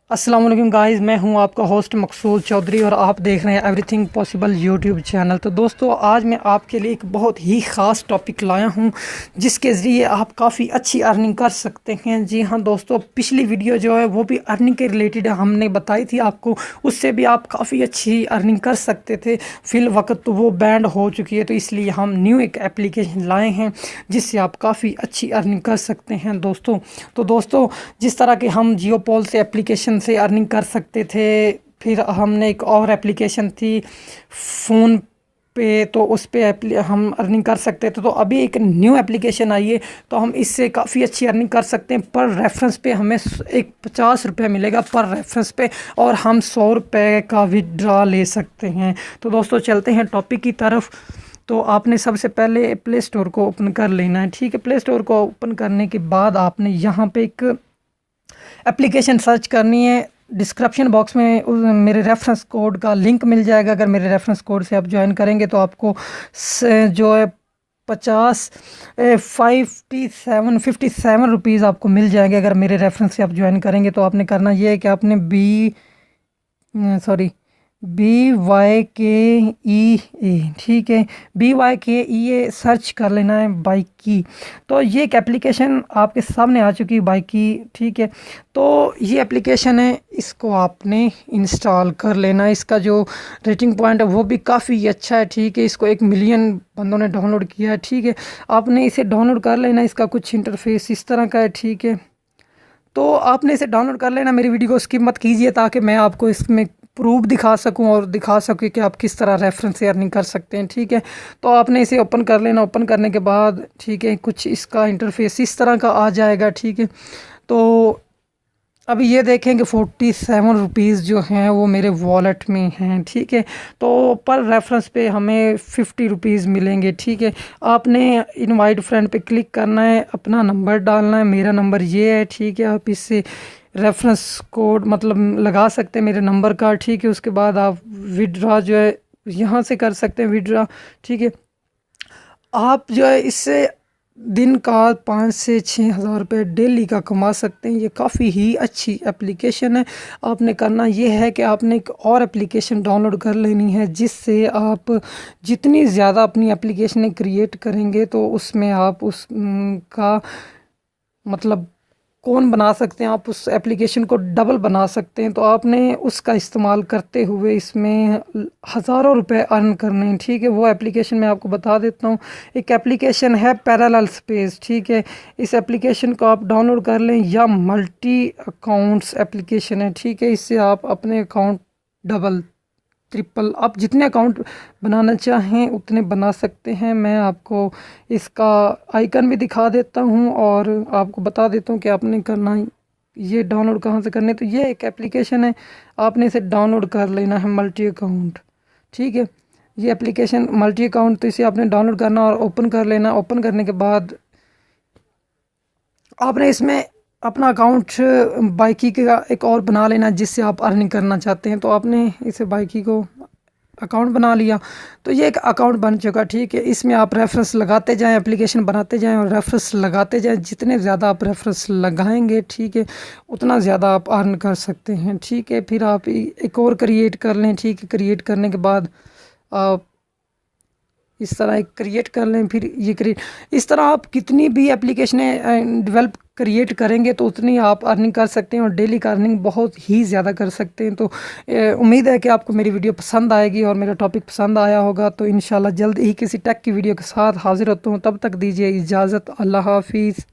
السلام علیکم گائز، میں ہوں آپ کا ہوسٹ مقصود چودھری اور آپ دیکھ رہے ہیں every thing possible YouTube channel. تو دوستو، آج میں آپ کے لیے ایک بہت ہی خاص ٹاپک لایا ہوں جس کے ذریعے آپ کافی اچھی ارننگ کر سکتے ہیں۔ جی ہاں دوستو، پچھلی ویڈیو جو ہے وہ بھی ارننگ کے ریلیٹڈ ہم نے بتائی تھی آپ کو، اس سے بھی آپ کافی اچھی ارننگ کر سکتے تھے۔ فی الوقت تو وہ بینڈ ہو چکی ہے، تو اس لیے ہم نیو ایک اپلیکیشن لائے ہیں جس سے آپ کافی اچھی ارننگ کر سکتے ہیں دوستو۔ تو دوستو، جس طرح کہ ہم جیو پول سے اپلیکیشن سے ارننگ کر سکتے تھے، پھر ہم نے ایک اور اپلیکیشن تھی فون پہ، تو اس پہ ہم ارننگ کر سکتے تھے۔ تو ابھی ایک نیو اپلیکیشن آئی ہے، تو ہم اس سے کافی اچھی ارننگ کر سکتے ہیں۔ پر ریفرنس پہ ہمیں ایک 50 روپے ملے گا پر ریفرنس پہ، اور ہم 100 روپے کا ودڈرا لے سکتے ہیں۔ تو دوستو چلتے ہیں ٹاپک کی طرف۔ تو آپ نے سب سے پہلے پلے اسٹور کو اوپن کر لینا ہے، ٹھیک ہے۔ پلے اسٹور کو اوپن کرنے کے بعد آپ نے یہاں پہ ایک اپلیکیشن سرچ کرنی ہے۔ ڈسکرپشن باکس میں میرے ریفرنس کوڈ کا لنک مل جائے گا۔ اگر میرے ریفرنس کوڈ سے آپ جوائن کریں گے تو آپ کو جو ہے 57 روپیز آپ کو مل جائیں گے۔ اگر میرے ریفرنس سے آپ جوائن کریں گے تو آپ نے کرنا یہ ہے کہ آپ نے BYKEA، ٹھیک ہے، BYKEA سرچ کر لینا ہے، بائکی۔ تو یہ ایک اپلیکیشن آپ کے سامنے آ چکی ہے، بائکی، ٹھیک ہے۔ تو یہ اپلیکیشن ہے، اس کو آپ نے انسٹال کر لینا ہے۔ اس کا جو ریٹنگ پوائنٹ ہے وہ بھی کافی اچھا ہے، ٹھیک ہے۔ اس کو 1 ملین بندوں نے ڈاؤن لوڈ کیا ہے، ٹھیک ہے۔ آپ نے اسے ڈاؤن لوڈ کر لینا۔ اس کا کچھ انٹرفیس اس طرح کا ہے، ٹھیک ہے۔ تو آپ نے اسے ڈاؤن لوڈ کر لینا۔ میری ویڈیو کو اسکپ مت کیجیے تاکہ میں آپ کو اس میں پروف دکھا سکوں اور دکھا سکوں کہ آپ کس طرح ریفرنس سے ارننگ کر سکتے ہیں، ٹھیک ہے۔ تو آپ نے اسے اوپن کر لینا۔ اوپن کرنے کے بعد، ٹھیک ہے، کچھ اس کا انٹرفیس اس طرح کا آ جائے گا، ٹھیک ہے۔ تو ابھی یہ دیکھیں کہ 47 روپیز جو ہیں وہ میرے والیٹ میں ہیں، ٹھیک ہے۔ تو پر ریفرنس پہ ہمیں 50 روپیز ملیں گے، ٹھیک ہے۔ آپ نے انوائٹ فرینڈ پہ کلک کرنا ہے، اپنا نمبر ڈالنا ہے۔ میرا نمبر یہ ہے، ٹھیک ہے۔ آپ اس سے ریفرنس کوڈ مطلب لگا سکتے ہیں میرے نمبر کا، ٹھیک ہے۔ اس کے بعد آپ ودڈرا جو ہے یہاں سے کر سکتے ہیں، ودڈرا، ٹھیک ہے۔ آپ جو ہے اس سے دن کا 5 سے 6 ہزار روپے ڈیلی کا کما سکتے ہیں۔ یہ کافی ہی اچھی اپلیکیشن ہے۔ آپ نے کرنا یہ ہے کہ آپ نے ایک اور اپلیکیشن ڈاؤن لوڈ کر لینی ہے، جس سے آپ جتنی زیادہ اپنی اپلیکیشنیں کریٹ کریں گے تو اس میں آپ اس کا مطلب کون بنا سکتے ہیں، آپ اس اپلیکیشن کو ڈبل بنا سکتے ہیں۔ تو آپ نے اس کا استعمال کرتے ہوئے اس میں ہزاروں روپے ارن کرنے ہیں، ٹھیک ہے۔ وہ اپلیکیشن میں آپ کو بتا دیتا ہوں۔ ایک اپلیکیشن ہے پیرالل اسپیس، ٹھیک ہے۔ اس اپلیکیشن کو آپ ڈاؤن لوڈ کر لیں، یا ملٹی اکاؤنٹس اپلیکیشن ہے، ٹھیک ہے۔ اس سے آپ اپنے اکاؤنٹ ڈبل، ٹرپل، آپ جتنے اکاؤنٹ بنانا چاہیں اتنے بنا سکتے ہیں۔ میں آپ کو اس کا آئیکن بھی دکھا دیتا ہوں اور آپ کو بتا دیتا ہوں کہ آپ نے کرنا یہ ڈاؤن لوڈ کہاں سے کرنے۔ تو یہ ایک اپلیکیشن ہے، آپ نے اسے ڈاؤن لوڈ کر لینا ہے، ملٹی اکاؤنٹ، ٹھیک ہے۔ یہ اپلیکیشن ملٹی اکاؤنٹ، تو اسے آپ نے ڈاؤن لوڈ کرنا اور اوپن کر لینا۔ اوپن کرنے کے بعد آپ نے اس میں اپنا اکاؤنٹ بائکی کا ایک اور بنا لینا جس سے آپ ارننگ کرنا چاہتے ہیں۔ تو آپ نے اسے بائکی کو اکاؤنٹ بنا لیا، تو یہ ایک اکاؤنٹ بن چکا، ٹھیک ہے۔ اس میں آپ ریفرنس لگاتے جائیں، اپلیکیشن بناتے جائیں اور ریفرنس لگاتے جائیں۔ جتنے زیادہ آپ ریفرنس لگائیں گے، ٹھیک ہے، اتنا زیادہ آپ ارن کر سکتے ہیں، ٹھیک ہے۔ پھر آپ ایک اور کریٹ کر لیں، ٹھیک ہے۔ کریٹ کرنے کے بعد آپ اس طرح ایک کریٹ کر لیں، پھر یہ اس طرح آپ کتنی بھی اپلیکیشنیں ڈیولپ کریٹ کریں گے تو اتنی آپ ارننگ کر سکتے ہیں، اور ڈیلی کا ارننگ بہت ہی زیادہ کر سکتے ہیں۔ تو امید ہے کہ آپ کو میری ویڈیو پسند آئے گی اور میرا ٹاپک پسند آیا ہوگا۔ تو انشاءاللہ جلد ہی کسی ٹیک کی ویڈیو کے ساتھ حاضر ہوتا ہوں، تب تک دیجیے اجازت، اللہ حافظ۔